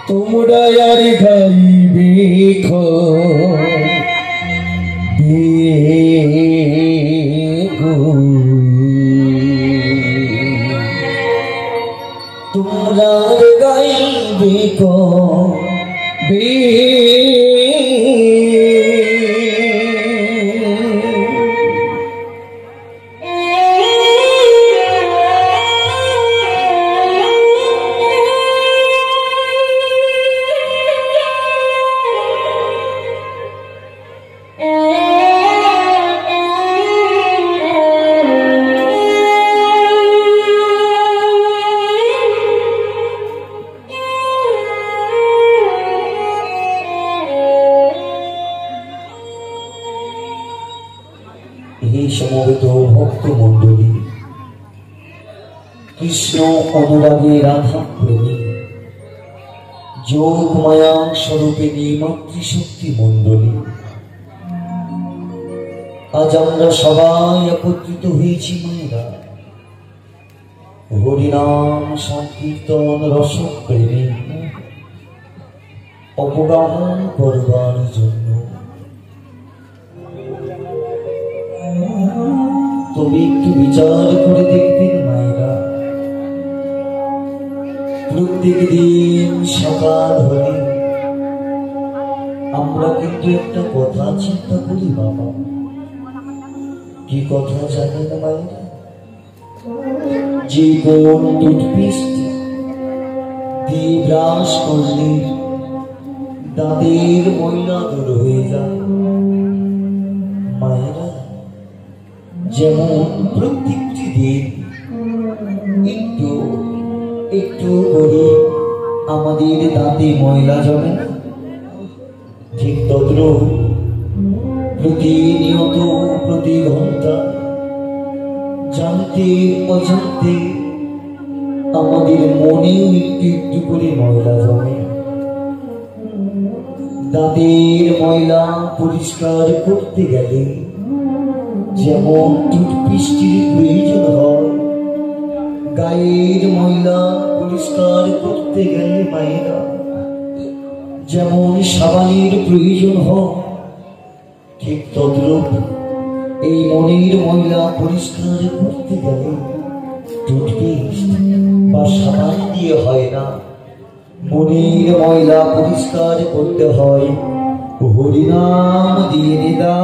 তোমরা আর গাইবে তোমরা গাইবে সমবেত ভক্ত মন্ডলী, কৃষ্ণ অনুরাগে রাধা প্রেমী, যোগ মায়া স্বরূপিণী মাতৃশক্তি মন্ডলী, আজ আমরা সবাই একত্রিত হয়েছি মায়েরা হরিনাম সংকীর্তন রসপ্রেমী অপগাহন করবার জন্য। তুমি একটু বিচার করে দেখবেন মায়েরা, প্রত্যেক দিন সকাল হলে আমরা কিন্তু একটা কথা চিন্তা করি বাবা। কি কথা জানেন মায়েরা? যে কোন টুথপেস্ট দিয়ে ব্রাশ করলে দাঁতের ময়লা দূর হয়ে যায়। মায়েরা, যেমন প্রত্যেকটি দিন একটু একটু করে আমাদের দাঁতে ময়লা জমে না, ঠিক তদ্রূপ প্রতিনিয়ত প্রতি ঘন্টা জানতে অজান্তে আমাদের মনেও একটু একটু করে ময়লা জমে। দাঁতের ময়লা পরিষ্কার করতে গেলে যেমন টুথপেস্টের প্রয়োজন হয়, গায়ের ময়লা পরিষ্কার করতে গেলে মায়েরা যেমন সাবানের প্রয়োজন হয়, ঠিক তদ্রূপ এই মনের ময়লা পরিষ্কার করতে গেলে টুথপেস্ট বা সাবান দিয়ে হয় না। মনের ময়লা পরিষ্কার করতে হয় হরিনাম দিয়ে নিদা।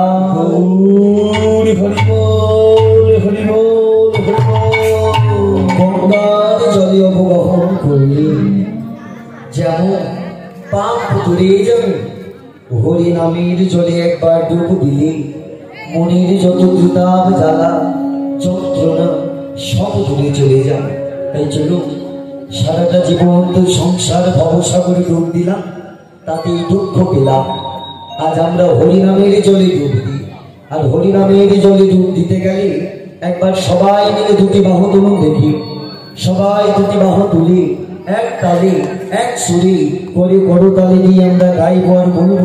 গঙ্গার জলে অবগাহন করলে যেমন পাপ দূরে যাবে, হরিনামের জলে একবার ডুব দিলে মনের যত দুতাপ জ্বালা যন্ত্রণা সব দূরে চলে যায়। তাই চলুন সারাটা জীবন তো সংসার ভবসাগরে ডুব দিলাম, তাতে দুঃখ পেলাম। আজ আমরা হরিনামের জলে ডুব দিই, আর হরিনামের জলে ডুব দিতে গেলে একবার সবাই মিলে দুটি বাহু তুলুন দেখি। সবাই দুটি বাহু তুলে এক তালে এক সুরে করে করতালে দিয়ে আমরা গাইব আর বলব,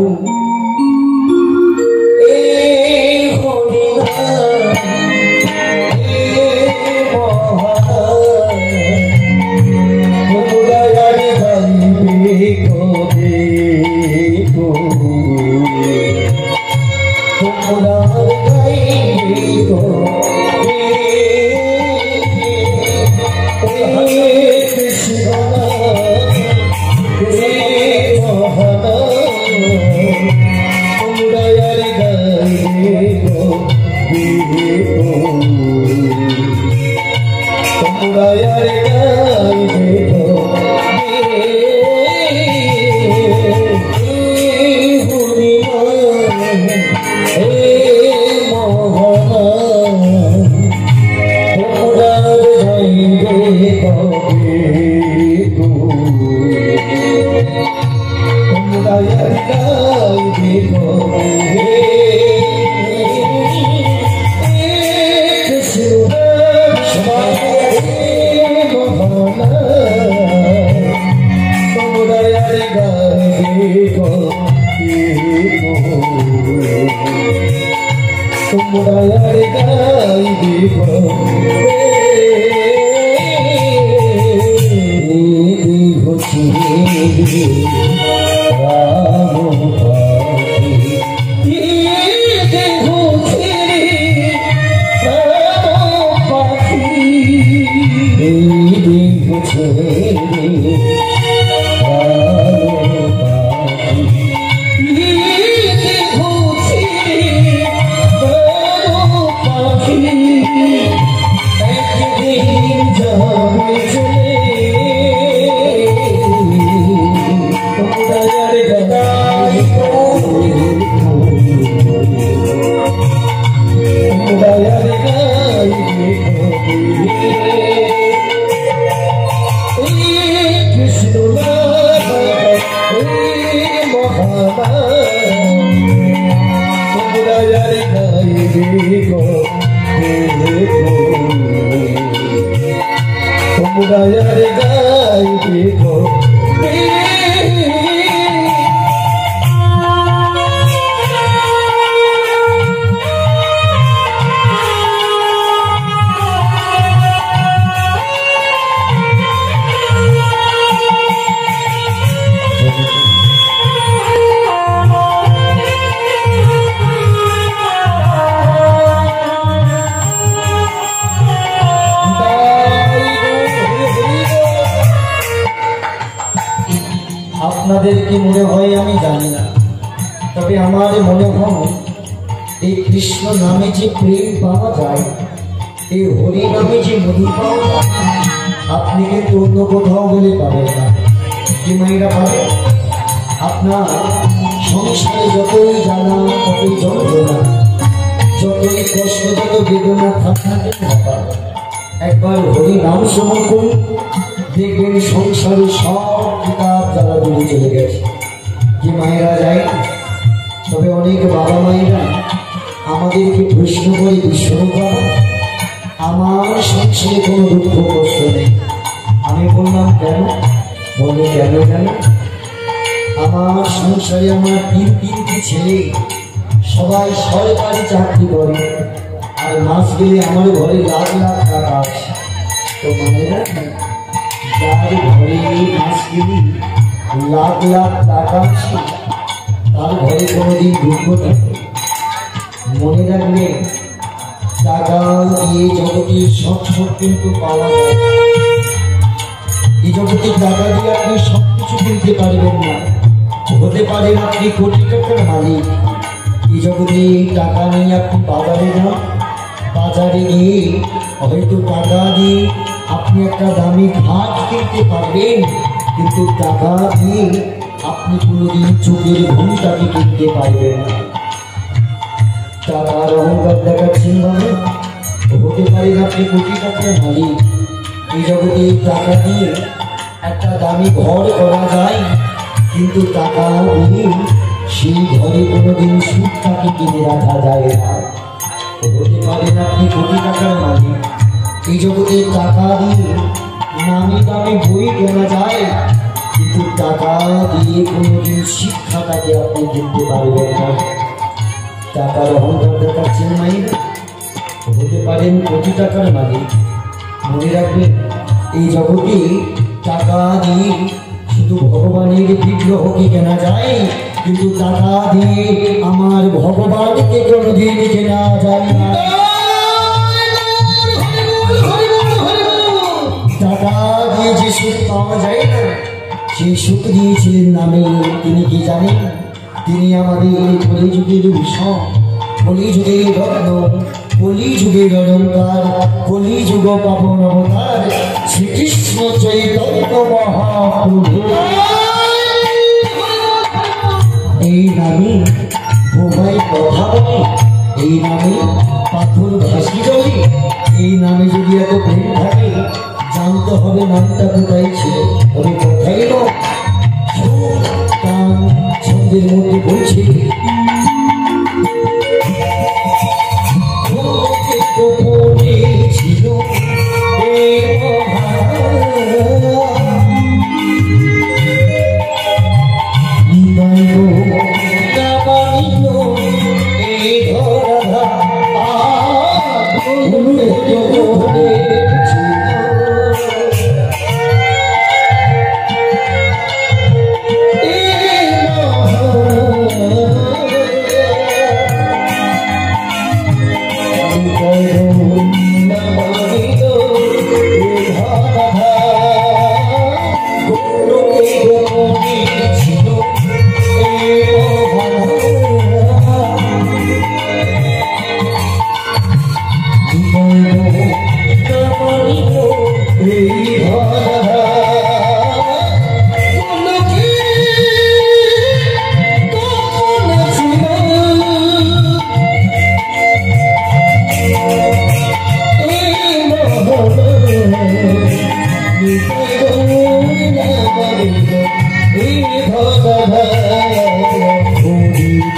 তোমরা আর গাইব হচ্ছে আপনাদের কি মনে হয় আমি জানি না, তবে আমার মনে হয় এই কৃষ্ণ নামে যে প্রেম পাওয়া যায়, এই হরি নামে যে মধু পাওয়া যায়, আপনি কিন্তু অন্য কোথাও বলে পাবেন না। কি মায়েরা পাবেন? আপনার সংসারে যতই জানা, ততই যন্ত্রণা, যতই কষ্ট, যত বেদনা থাকে না, একবার হরি নাম শ্রবণ করুন, দেখবেন সংসারে সব কিতাব জ্বালা দূরে চলে গেছে। কি মায়েরা যায়? তবে অনেক বাবা মায়েরা আমাদেরকে প্রশ্ন করে, বিশ্বরূপা আমার সংসারে কোনো দুঃখ কষ্ট নেই। আমি বললাম কেন? বলে কেন জানো? আমার সংসারে আমার তিনটি ছেলে, সবাই সরকারি চাকরি করে, আর মাস গেলে আমার ঘরে লাখ লাখ টাকা আছে। তো মায়েরা যার ঘরে মাস গেলে লাখ লাখ টাকা আছে, তার ঘরে কোনোদিন দুঃখ থাকে? মনে রাখবেন, টাকা দিয়ে জগতের সব সব কিন্তু পাওয়া যায়। এই জগতে টাকা দিয়ে আপনি সবকিছু কিনতে পারবেন না। হতে পারেন আপনি কোটি টাকার মালিক, এই জগতে টাকা নিয়ে আপনি বাজারে যান, বাজারে গিয়ে হয়তো টাকা দিয়ে আপনি একটা দামি ভাত কিনতে পারবেন, কিন্তু টাকা দিয়ে আপনি কোনোদিন চোখের ঘুমটাকে কিনতে পারবেন না। টাকার অহংকার দেখাচ্ছেন মানে হতে পারেন আপনি কোটি টাকার মালিক, এই জগতে টাকা দিয়ে একটা দামি ঘর করা যায়, কিন্তু টাকা দিয়ে সেই ঘরে কোনোদিন সুখটাকে কিনে রাখা যায় না। হতে পারেন আপনি কোটি টাকার মালিক, এই জগতে টাকা দিয়ে নামি দামি বই কেনা যায়, কিন্তু টাকা দিয়ে কোনোদিন শিক্ষাটাকে আপনি কিনতে পারবেন না। টাকার অহংকার দেখাচ্ছেন মাইন, হতে পারেন কোটি টাকার মালিক, মনে রাখবেন এই জগতে টাকা দিয়ে শুধু ভগবানের বিগ্রহকে কেনা যায়, কিন্তু টাকা দিয়ে আমার ভগবানকে কোনোদিন কেনা যায় না। টাকা দিয়ে যে সুখ পাওয়া যায় না, সেই সুখ দিয়েছিলেন নামে তিনি কি জানেন? তিনি আমাদের কলিযুগের ভূষণ, কলিযুগের রত্ন, কলিযুগের অলঙ্কার, কলিযুগ পাবন অবতার শ্রীকৃষ্ণ চৈতন্য মহাপ্রভু। এই নামে বোবাই কথা বলে, এই নামে পাথর ভাসি চলে, এই নামে যদি এত প্রেম থাকে, জানতে হবে নামটা কোথায় ছিল। ওই কোথায় নয়, ছন্দের মধ্যে বলছে ছিল হৃদয়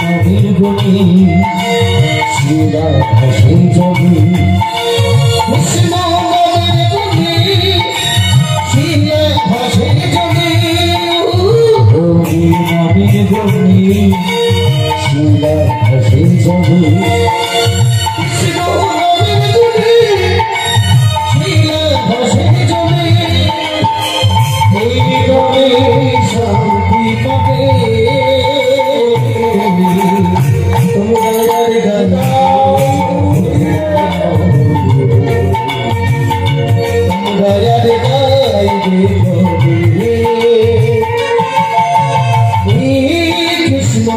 নবীর গুণী শিলা ভাসে জমি কৃষ্ণ নবীর গুণী শিলা ভাসে জমি নবীর গুণী শিলা ভাসে জমি কৃষ্ণ নবীর গুণী শিলা ভাসে জমি এই রবে শান্তি পাবে তোমার গান গাইবে কৃষ্ণ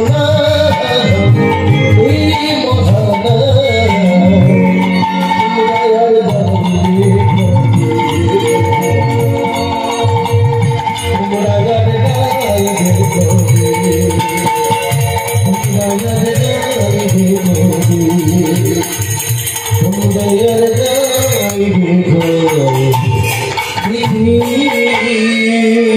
Thank you.